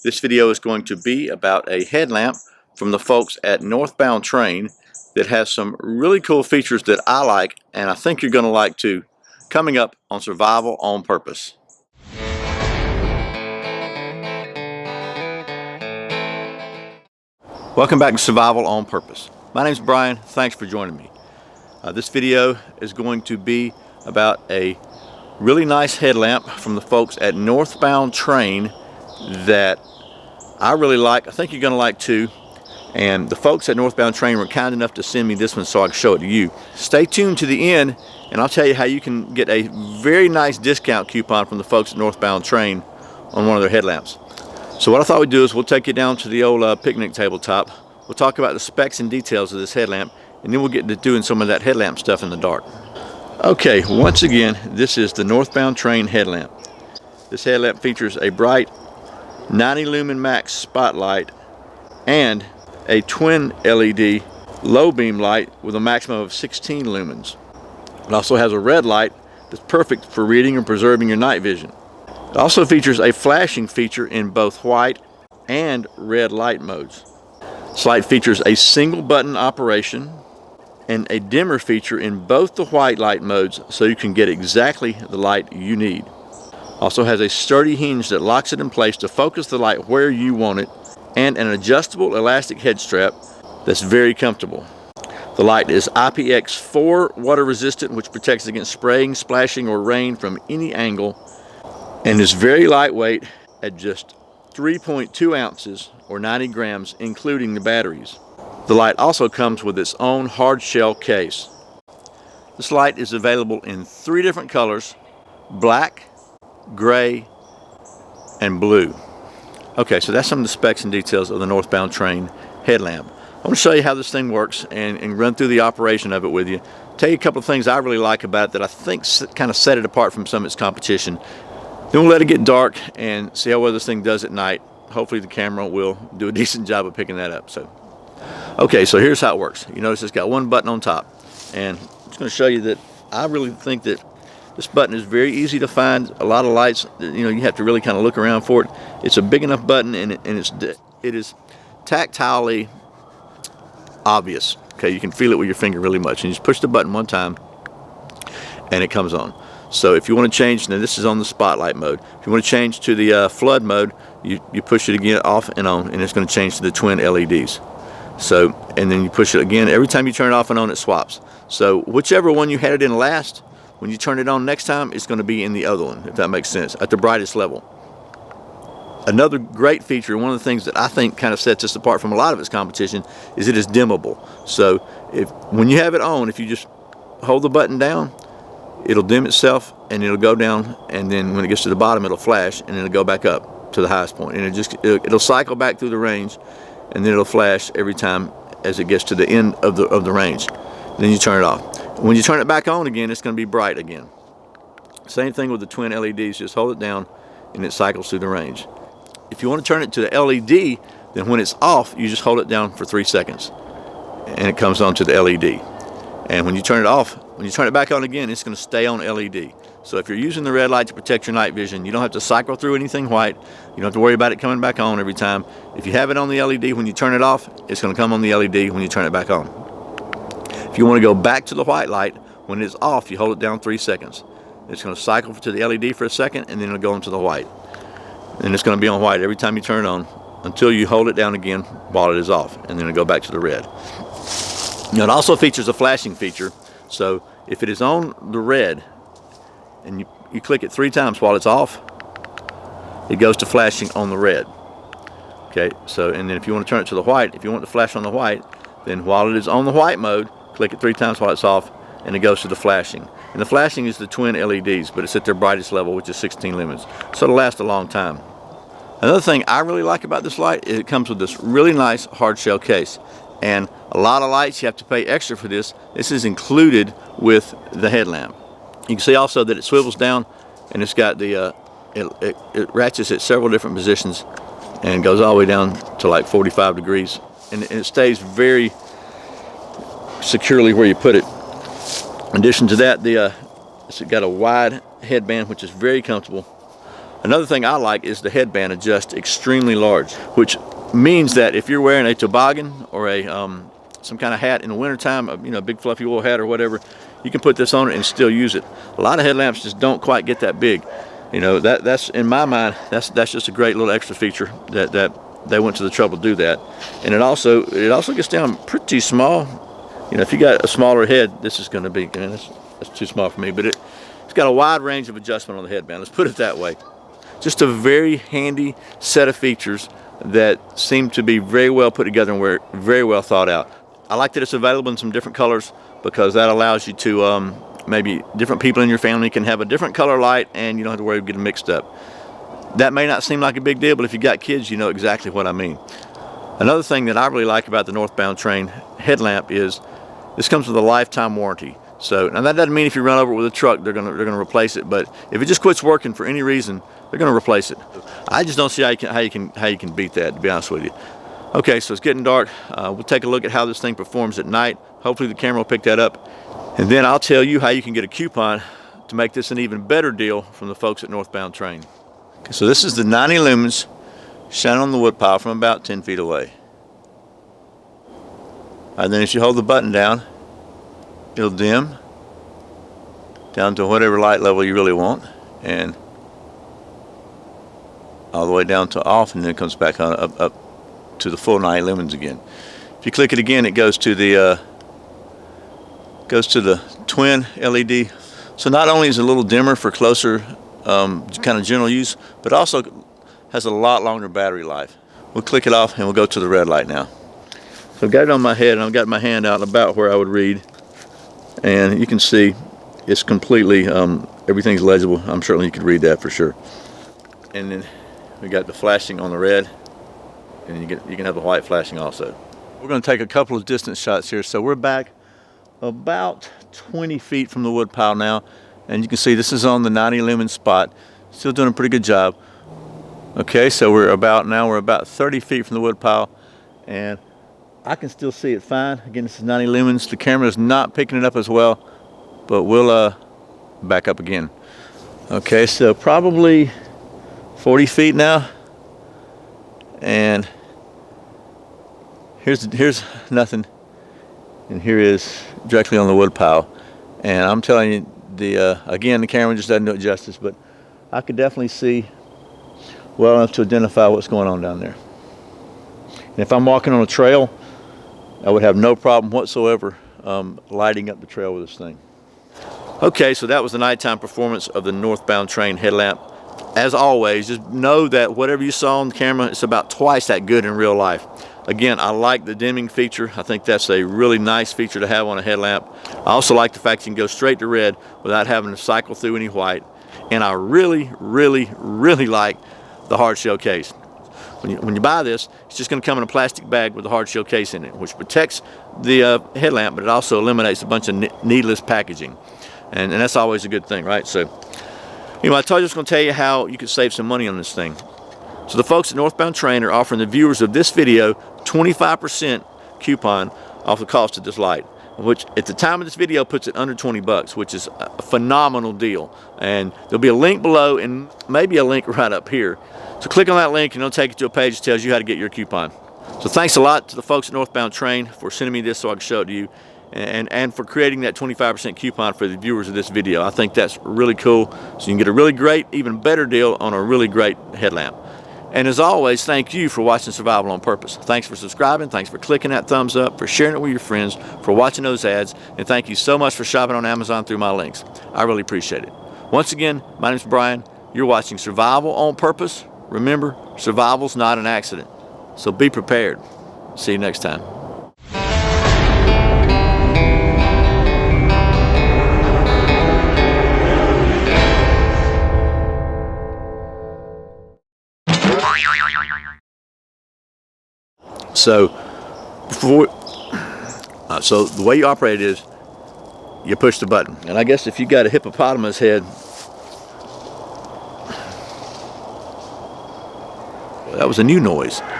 This video is going to be about a headlamp from the folks at Northbound Train that has some really cool features that I like, and I think you're going to like too, coming up on Survival on Purpose. Welcome back to Survival on Purpose. My name is Brian. Thanks for joining me. This video is going to be about a really nice headlamp from the folks at Northbound Train that I really like. I think you're going to like too. And the folks at Northbound Train were kind enough to send me this one so I can show it to you. Stay tuned to the end and I'll tell you how you can get a very nice discount coupon from the folks at Northbound Train on one of their headlamps. So what I thought we'd do is we'll take you down to the old picnic tabletop. We'll talk about the specs and details of this headlamp, and then we'll get to doing some of that headlamp stuff in the dark. Okay, once again, this is the Northbound Train headlamp. This headlamp features a bright 90 lumen max spotlight and a twin LED low beam light with a maximum of 16 lumens. It also has a red light that's perfect for reading and preserving your night vision. It also features a flashing feature in both white and red light modes. This light features a single button operation and a dimmer feature in both the white light modes so you can get exactly the light you need. Also has a sturdy hinge that locks it in place to focus the light where you want it, and an adjustable elastic head strap that's very comfortable. The light is IPX4 water resistant, which protects against spraying, splashing, or rain from any angle, and is very lightweight at just 3.2 ounces or 90 grams, including the batteries. The light also comes with its own hard shell case. This light is available in 3 different colors: black, gray, and blue. Okay, so that's some of the specs and details of the Northbound Train headlamp. I want to show you how this thing works and run through the operation of it with you. Tell you a couple of things I really like about it that I think kind of set it apart from some of its competition. Then we'll let it get dark and see how well this thing does at night. Hopefully the camera will do a decent job of picking that up. Okay, so here's how it works. You notice it's got one button on top, and I'm just going to show you that I really think that this button is very easy to find. A lot of lights, you have to really kind of look around for it. It's a big enough button, and it is tactilely obvious. Okay, you can feel it with your finger really much, and you just push the button one time, and it comes on. So if you want to change, now this is on the spotlight mode. If you want to change to the flood mode, you push it again off and on, and it's going to change to the twin LEDs. So, and then you push it again. Every time you turn it off and on, it swaps. So whichever one you had it in last, when you turn it on next time, it's going to be in the other one, if that makes sense, at the brightest level. Another great feature, one of the things that I think kind of sets this apart from a lot of its competition, is it is dimmable. So when you have it on, if you just hold the button down, it'll dim itself and it'll go down, and then when it gets to the bottom, it'll flash and it'll go back up to the highest point, and it'll cycle back through the range, and then it'll flash every time as it gets to the end of the range. Then you turn it off. When you turn it back on again, it's going to be bright again. Same thing with the twin LEDs. Just hold it down and it cycles through the range. If you want to turn it to the LED, then when it's off, you just hold it down for 3 seconds and it comes on to the LED. And when you turn it off, when you turn it back on again, it's going to stay on LED. So if you're using the red light to protect your night vision, you don't have to cycle through anything white. You don't have to worry about it coming back on every time. If you have it on the LED, when you turn it off, it's going to come on the LED when you turn it back on. If you want to go back to the white light, when it's off, you hold it down 3 seconds. It's going to cycle to the LED for a second, and then it'll go into the white. And it's going to be on white every time you turn it on until you hold it down again while it is off, and then it'll go back to the red. Now, it also features a flashing feature. So if it is on the red and you click it 3 times while it's off, it goes to flashing on the red. Okay, so and then if you want to turn it to the white, if you want to flash on the white, then while it is on the white mode, click it 3 times while it's off, and it goes to the flashing. And the flashing is the twin LEDs, but it's at their brightest level, which is 16 lumens. So it'll last a long time. Another thing I really like about this light is it comes with this really nice hard shell case. And a lot of lights you have to pay extra for this. This is included with the headlamp. You can see also that it swivels down, and it's got the it ratchets at several different positions and goes all the way down to like 45 degrees, and it stays very securely where you put it. In addition to that, it's got a wide headband, which is very comfortable. Another thing I like is the headband adjusts extremely large, which means that if you're wearing a toboggan or a some kind of hat in the wintertime, you know, a big fluffy wool hat or whatever, you can put this on it and still use it. A lot of headlamps just don't quite get that big. You know, that's in my mind, that's just a great little extra feature that they went to the trouble to do that. And it also gets down pretty small. You know, if you got a smaller head, this is going to be, and that's too small for me, but it's got a wide range of adjustment on the headband. Let's put it that way. Just a very handy set of features that seem to be very well put together and very well thought out. I like that it's available in some different colors, because that allows you to maybe different people in your family can have a different color light and you don't have to worry about getting mixed up. That may not seem like a big deal, but if you got kids, you know exactly what I mean. Another thing that I really like about the Northbound Train headlamp is this comes with a lifetime warranty. So now that doesn't mean if you run over it with a truck they're gonna replace it, but if it just quits working for any reason, they're gonna replace it. I just don't see how you can beat that, to be honest with you. Okay, so it's getting dark. We'll take a look at how this thing performs at night. Hopefully the camera will pick that up, and then I'll tell you how you can get a coupon to make this an even better deal from the folks at Northbound Train. Okay, so this is the 90 lumens shining on the wood pile from about 10 feet away. And then as you hold the button down, it'll dim down to whatever light level you really want, and all the way down to off, and then it comes back on up to the full 90 lumens again. If you click it again, it goes to the twin LED. So not only is it a little dimmer for closer kind of general use, but also has a lot longer battery life. We'll click it off and we'll go to the red light now. So I've got it on my head and I've got my hand out about where I would read, and you can see it's completely everything's legible. I'm certain you could read that for sure. And then we got the flashing on the red, and you can have the white flashing also. We're going to take a couple of distance shots here. So we're back about 20 feet from the wood pile now, and you can see this is on the 90 lumen spot. Still doing a pretty good job. Okay, so we're about 30 feet from the wood pile, and I can still see it fine. Again, this is 90 lumens. The camera is not picking it up as well, but we'll back up again. Okay, so probably 40 feet now, and here's nothing, and here is directly on the wood pile. And I'm telling you, again, the camera just doesn't do it justice, but I could definitely see well enough to identify what's going on down there. And if I'm walking on a trail, I would have no problem whatsoever lighting up the trail with this thing. Okay, so that was the nighttime performance of the Northbound Train headlamp. As always, just know that whatever you saw on the camera, it's about twice that good in real life. Again, I like the dimming feature. I think that's a really nice feature to have on a headlamp. I also like the fact you can go straight to red without having to cycle through any white. And I really, really, really like the hardshell case. When you buy this, it's just going to come in a plastic bag with a hardshell case in it, which protects the headlamp, but it also eliminates a bunch of needless packaging. And that's always a good thing, right? So, I told you I was going to tell you how you could save some money on this thing. So the folks at Northbound Train are offering the viewers of this video 25% coupon off the cost of this light, which at the time of this video puts it under 20 bucks, which is a phenomenal deal. And there'll be a link below and maybe a link right up here. So click on that link and it'll take you to a page that tells you how to get your coupon. So thanks a lot to the folks at Northbound Train for sending me this so I can show it to you, and for creating that 25% coupon for the viewers of this video. I think that's really cool. So you can get a really great, even better deal on a really great headlamp. And as always, thank you for watching Survival on Purpose. Thanks for subscribing, thanks for clicking that thumbs up, for sharing it with your friends, for watching those ads, and thank you so much for shopping on Amazon through my links. I really appreciate it. Once again, my name's Brian. You're watching Survival on Purpose. Remember, survival's not an accident. So be prepared. See you next time. So so the way you operate it is you push the button, and I guess if you got a hippopotamus head, well, that was a new noise.